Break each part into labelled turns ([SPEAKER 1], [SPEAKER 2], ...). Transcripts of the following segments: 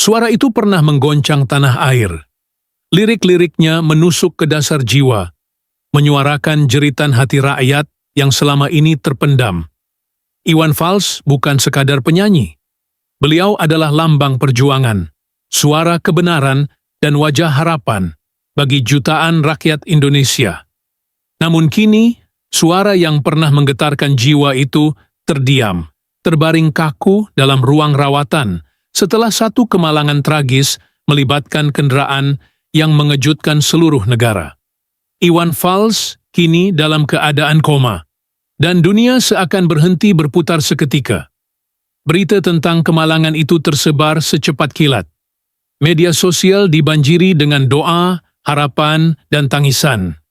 [SPEAKER 1] Suara itu pernah menggoncang tanah air. Lirik-liriknya menusuk ke dasar jiwa, menyuarakan jeritan hati rakyat yang selama ini terpendam. Iwan Fals bukan sekadar penyanyi. Beliau adalah lambang perjuangan, suara kebenaran, dan wajah harapan bagi jutaan rakyat Indonesia. Namun kini, suara yang pernah menggetarkan jiwa itu terdiam, terbaring kaku dalam ruang rawatan setelah satu kemalangan tragis melibatkan kendaraan yang mengejutkan seluruh negara. Iwan Fals kini dalam keadaan koma, dan dunia seakan berhenti berputar seketika. Berita tentang kemalangan itu tersebar secepat kilat. Media sosial dibanjiri dengan doa, harapan, dan tangisan.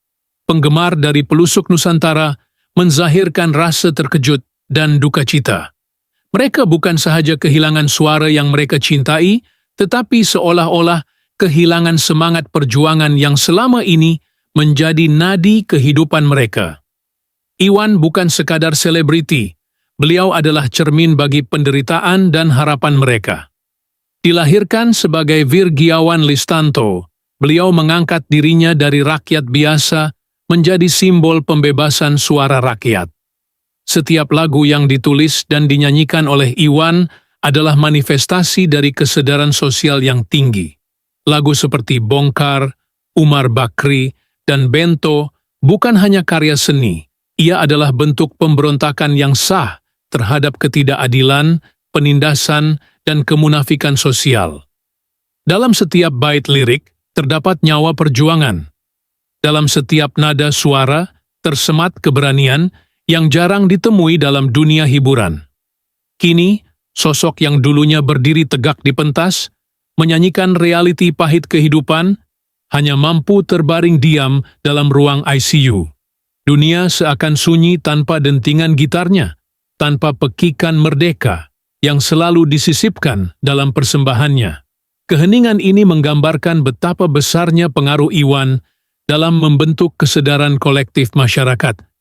[SPEAKER 1] Penggemar dari pelusuk Nusantara menzahirkan rasa terkejut dan duka cita. Mereka bukan sahaja kehilangan suara yang mereka cintai, tetapi seolah-olah kehilangan semangat perjuangan yang selama ini menjadi nadi kehidupan mereka. Iwan bukan sekadar selebriti, beliau adalah cermin bagi penderitaan dan harapan mereka. Dilahirkan sebagai Virgiawan Listanto, beliau mengangkat dirinya dari rakyat biasa menjadi simbol pembebasan suara rakyat. Setiap lagu yang ditulis dan dinyanyikan oleh Iwan adalah manifestasi dari kesadaran sosial yang tinggi. Lagu seperti Bongkar, Umar Bakri, dan Bento bukan hanya karya seni, ia adalah bentuk pemberontakan yang sah terhadap ketidakadilan, penindasan, dan kemunafikan sosial. Dalam setiap bait lirik terdapat nyawa perjuangan. Dalam setiap nada suara tersemat keberanian yang jarang ditemui dalam dunia hiburan. Kini, sosok yang dulunya berdiri tegak di pentas, menyanyikan realiti pahit kehidupan, hanya mampu terbaring diam dalam ruang ICU. Dunia seakan sunyi tanpa dentingan gitarnya, tanpa pekikan merdeka yang selalu disisipkan dalam persembahannya. Keheningan ini menggambarkan betapa besarnya pengaruh Iwan dalam membentuk kesadaran kolektif masyarakat.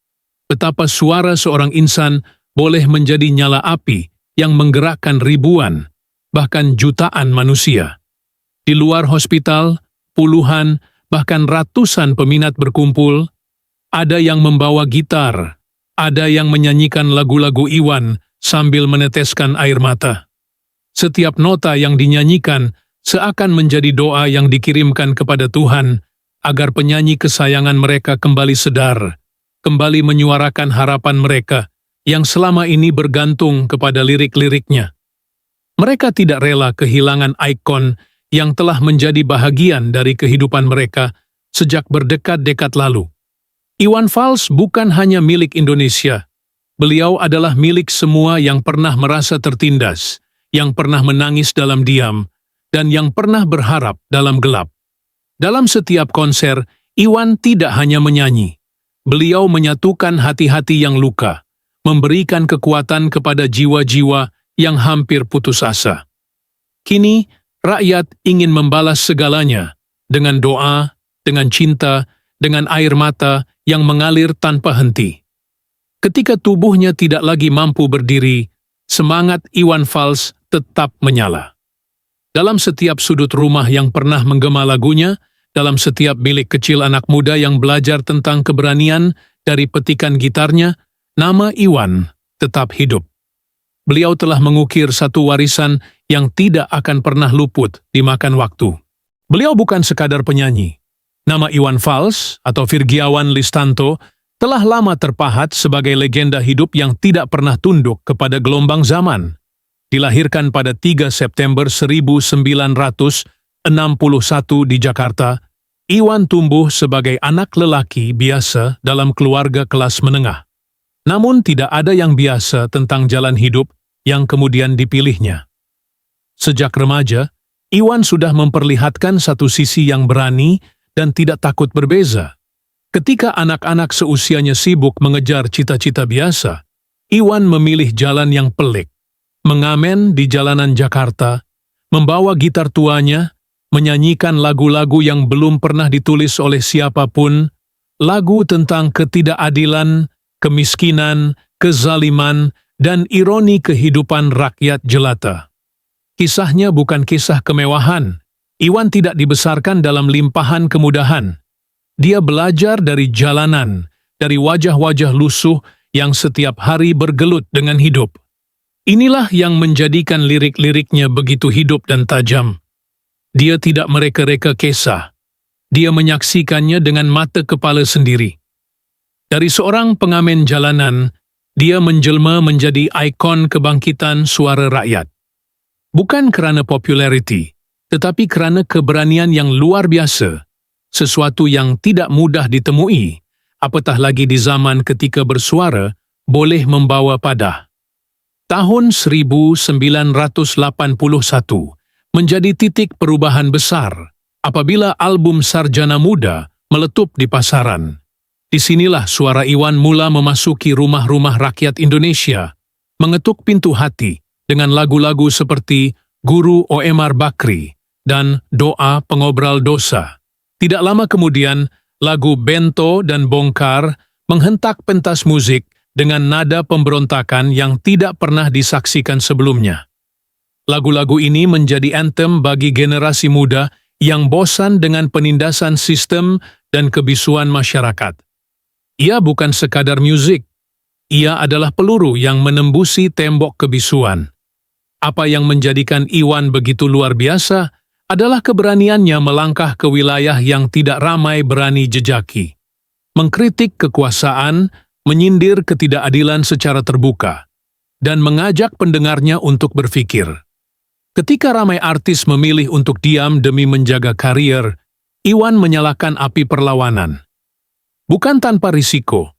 [SPEAKER 1] Betapa suara seorang insan boleh menjadi nyala api yang menggerakkan ribuan, bahkan jutaan manusia. Di luar hospital, puluhan, bahkan ratusan peminat berkumpul. Ada yang membawa gitar, ada yang menyanyikan lagu-lagu Iwan sambil meneteskan air mata. Setiap nota yang dinyanyikan seakan menjadi doa yang dikirimkan kepada Tuhan agar penyanyi kesayangan mereka kembali sedar, kembali menyuarakan harapan mereka yang selama ini bergantung kepada lirik-liriknya. Mereka tidak rela kehilangan ikon yang telah menjadi bahagian dari kehidupan mereka sejak berdekad-dekad lalu. Iwan Fals bukan hanya milik Indonesia. Beliau adalah milik semua yang pernah merasa tertindas, yang pernah menangis dalam diam, dan yang pernah berharap dalam gelap. Dalam setiap konser, Iwan tidak hanya menyanyi. Beliau menyatukan hati-hati yang luka, memberikan kekuatan kepada jiwa-jiwa yang hampir putus asa. Kini, rakyat ingin membalas segalanya dengan doa, dengan cinta, dengan air mata yang mengalir tanpa henti. Ketika tubuhnya tidak lagi mampu berdiri, semangat Iwan Fals tetap menyala. Dalam setiap sudut rumah yang pernah menggema lagunya, dalam setiap bilik kecil anak muda yang belajar tentang keberanian dari petikan gitarnya, nama Iwan tetap hidup. Beliau telah mengukir satu warisan yang tidak akan pernah luput dimakan waktu. Beliau bukan sekadar penyanyi. Nama Iwan Fals atau Virgiawan Listanto telah lama terpahat sebagai legenda hidup yang tidak pernah tunduk kepada gelombang zaman. Dilahirkan pada 3 September 1961 di Jakarta, Iwan tumbuh sebagai anak lelaki biasa dalam keluarga kelas menengah. Namun tidak ada yang biasa tentang jalan hidup yang kemudian dipilihnya. Sejak remaja, Iwan sudah memperlihatkan satu sisi yang berani dan tidak takut berbeza. Ketika anak-anak seusianya sibuk mengejar cita-cita biasa, Iwan memilih jalan yang pelik. Mengamen di jalanan Jakarta, membawa gitar tuanya, menyanyikan lagu-lagu yang belum pernah ditulis oleh siapapun, lagu tentang ketidakadilan, kemiskinan, kezaliman, dan ironi kehidupan rakyat jelata. Kisahnya bukan kisah kemewahan. Iwan tidak dibesarkan dalam limpahan kemudahan. Dia belajar dari jalanan, dari wajah-wajah lusuh yang setiap hari bergelut dengan hidup. Inilah yang menjadikan lirik-liriknya begitu hidup dan tajam. Dia tidak mereka-reka kisah. Dia menyaksikannya dengan mata kepala sendiri. Dari seorang pengamen jalanan, dia menjelma menjadi ikon kebangkitan suara rakyat. Bukan kerana populariti, tetapi kerana keberanian yang luar biasa, sesuatu yang tidak mudah ditemui, apatah lagi di zaman ketika bersuara boleh membawa padah. Tahun 1981 menjadi titik perubahan besar apabila album Sarjana Muda meletup di pasaran. Disinilah suara Iwan mula memasuki rumah-rumah rakyat Indonesia, mengetuk pintu hati dengan lagu-lagu seperti Guru OMR Bakri dan Doa Pengobral Dosa. Tidak lama kemudian, lagu Bento dan Bongkar menghentak pentas musik dengan nada pemberontakan yang tidak pernah disaksikan sebelumnya. Lagu-lagu ini menjadi anthem bagi generasi muda yang bosan dengan penindasan sistem dan kebisuan masyarakat. Ia bukan sekadar musik, ia adalah peluru yang menembusi tembok kebisuan. Apa yang menjadikan Iwan begitu luar biasa adalah keberaniannya melangkah ke wilayah yang tidak ramai berani jejaki. Mengkritik kekuasaan, menyindir ketidakadilan secara terbuka, dan mengajak pendengarnya untuk berpikir. Ketika ramai artis memilih untuk diam demi menjaga karier, Iwan menyalakan api perlawanan. Bukan tanpa risiko.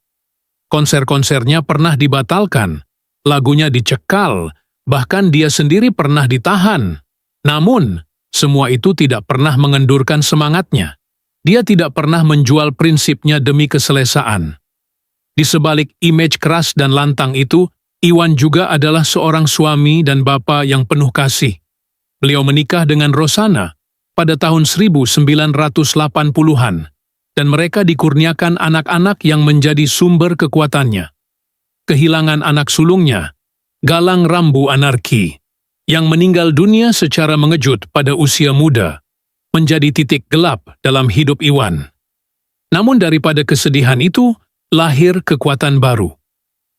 [SPEAKER 1] Konser-konsernya pernah dibatalkan, lagunya dicekal, bahkan dia sendiri pernah ditahan. Namun, semua itu tidak pernah mengendurkan semangatnya. Dia tidak pernah menjual prinsipnya demi keselesaan. Di sebalik image keras dan lantang itu, Iwan juga adalah seorang suami dan bapa yang penuh kasih. Beliau menikah dengan Rosana pada tahun 1980-an, dan mereka dikurniakan anak-anak yang menjadi sumber kekuatannya. Kehilangan anak sulungnya, Galang Rambu Anarki, yang meninggal dunia secara mengejut pada usia muda, menjadi titik gelap dalam hidup Iwan. Namun daripada kesedihan itu, lahir kekuatan baru.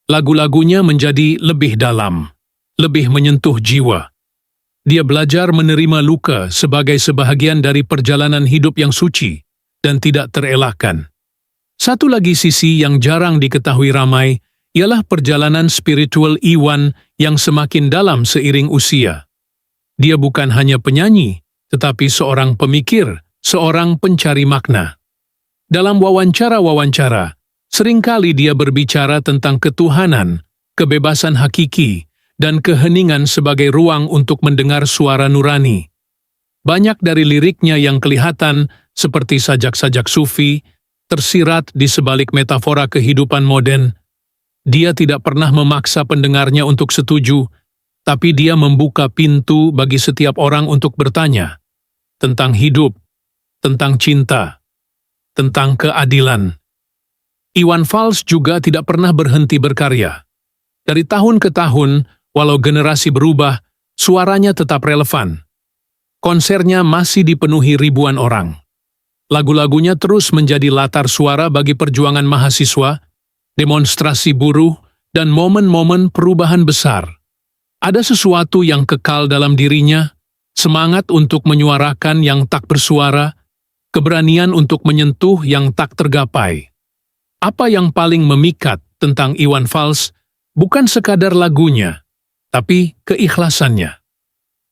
[SPEAKER 1] Lagu-lagunya menjadi lebih dalam, lebih menyentuh jiwa. Dia belajar menerima luka sebagai sebahagian dari perjalanan hidup yang suci dan tidak terelakkan. Satu lagi sisi yang jarang diketahui ramai ialah perjalanan spiritual Iwan yang semakin dalam seiring usia. Dia bukan hanya penyanyi, tetapi seorang pemikir, seorang pencari makna. Dalam wawancara-wawancara, seringkali dia berbicara tentang ketuhanan, kebebasan hakiki, dan keheningan sebagai ruang untuk mendengar suara nurani. Banyak dari liriknya yang kelihatan seperti sajak-sajak sufi, tersirat di sebalik metafora kehidupan modern. Dia tidak pernah memaksa pendengarnya untuk setuju, tapi dia membuka pintu bagi setiap orang untuk bertanya tentang hidup, tentang cinta, tentang keadilan. Iwan Fals juga tidak pernah berhenti berkarya. Dari tahun ke tahun, walau generasi berubah, suaranya tetap relevan. Konsernya masih dipenuhi ribuan orang. Lagu-lagunya terus menjadi latar suara bagi perjuangan mahasiswa, demonstrasi buruh, dan momen-momen perubahan besar. Ada sesuatu yang kekal dalam dirinya, semangat untuk menyuarakan yang tak bersuara, keberanian untuk menyentuh yang tak tergapai. Apa yang paling memikat tentang Iwan Fals bukan sekadar lagunya, tapi keikhlasannya.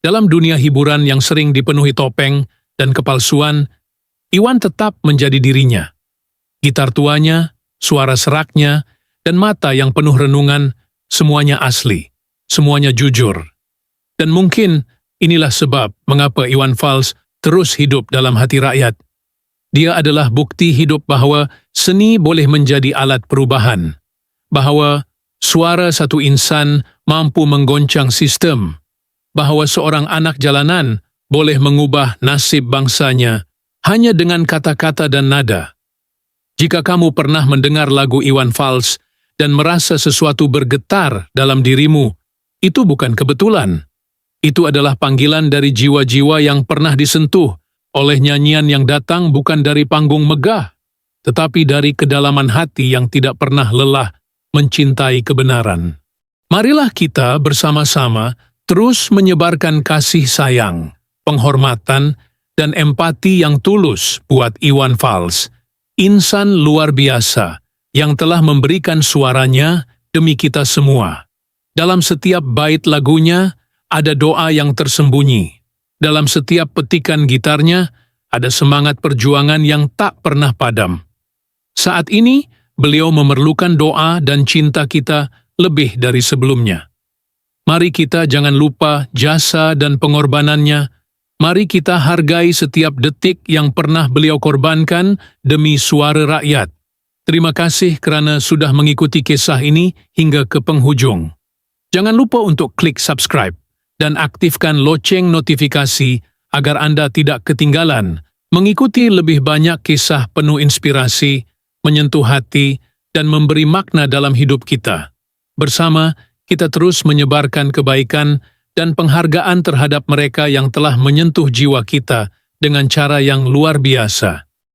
[SPEAKER 1] Dalam dunia hiburan yang sering dipenuhi topeng dan kepalsuan, Iwan tetap menjadi dirinya. Gitar tuanya, suara seraknya, dan mata yang penuh renungan, semuanya asli, semuanya jujur. Dan mungkin inilah sebab mengapa Iwan Fals terus hidup dalam hati rakyat. Dia adalah bukti hidup bahwa seni boleh menjadi alat perubahan, bahwa suara satu insan mampu menggoncang sistem, bahwa seorang anak jalanan boleh mengubah nasib bangsanya hanya dengan kata-kata dan nada. Jika kamu pernah mendengar lagu Iwan Fals dan merasa sesuatu bergetar dalam dirimu, itu bukan kebetulan. Itu adalah panggilan dari jiwa-jiwa yang pernah disentuh oleh nyanyian yang datang bukan dari panggung megah, tetapi dari kedalaman hati yang tidak pernah lelah mencintai kebenaran. Marilah kita bersama-sama terus menyebarkan kasih sayang, penghormatan, dan empati yang tulus buat Iwan Fals, insan luar biasa yang telah memberikan suaranya demi kita semua. Dalam setiap bait lagunya ada doa yang tersembunyi. Dalam setiap petikan gitarnya ada semangat perjuangan yang tak pernah padam. Saat ini, beliau memerlukan doa dan cinta kita lebih dari sebelumnya. Mari kita jangan lupa jasa dan pengorbanannya. Mari kita hargai setiap detik yang pernah beliau korbankan demi suara rakyat. Terima kasih kerana sudah mengikuti kisah ini hingga ke penghujung. Jangan lupa untuk klik subscribe dan aktifkan loceng notifikasi agar Anda tidak ketinggalan mengikuti lebih banyak kisah penuh inspirasi, menyentuh hati, dan memberi makna dalam hidup kita. Bersama, kita terus menyebarkan kebaikan dan penghargaan terhadap mereka yang telah menyentuh jiwa kita dengan cara yang luar biasa.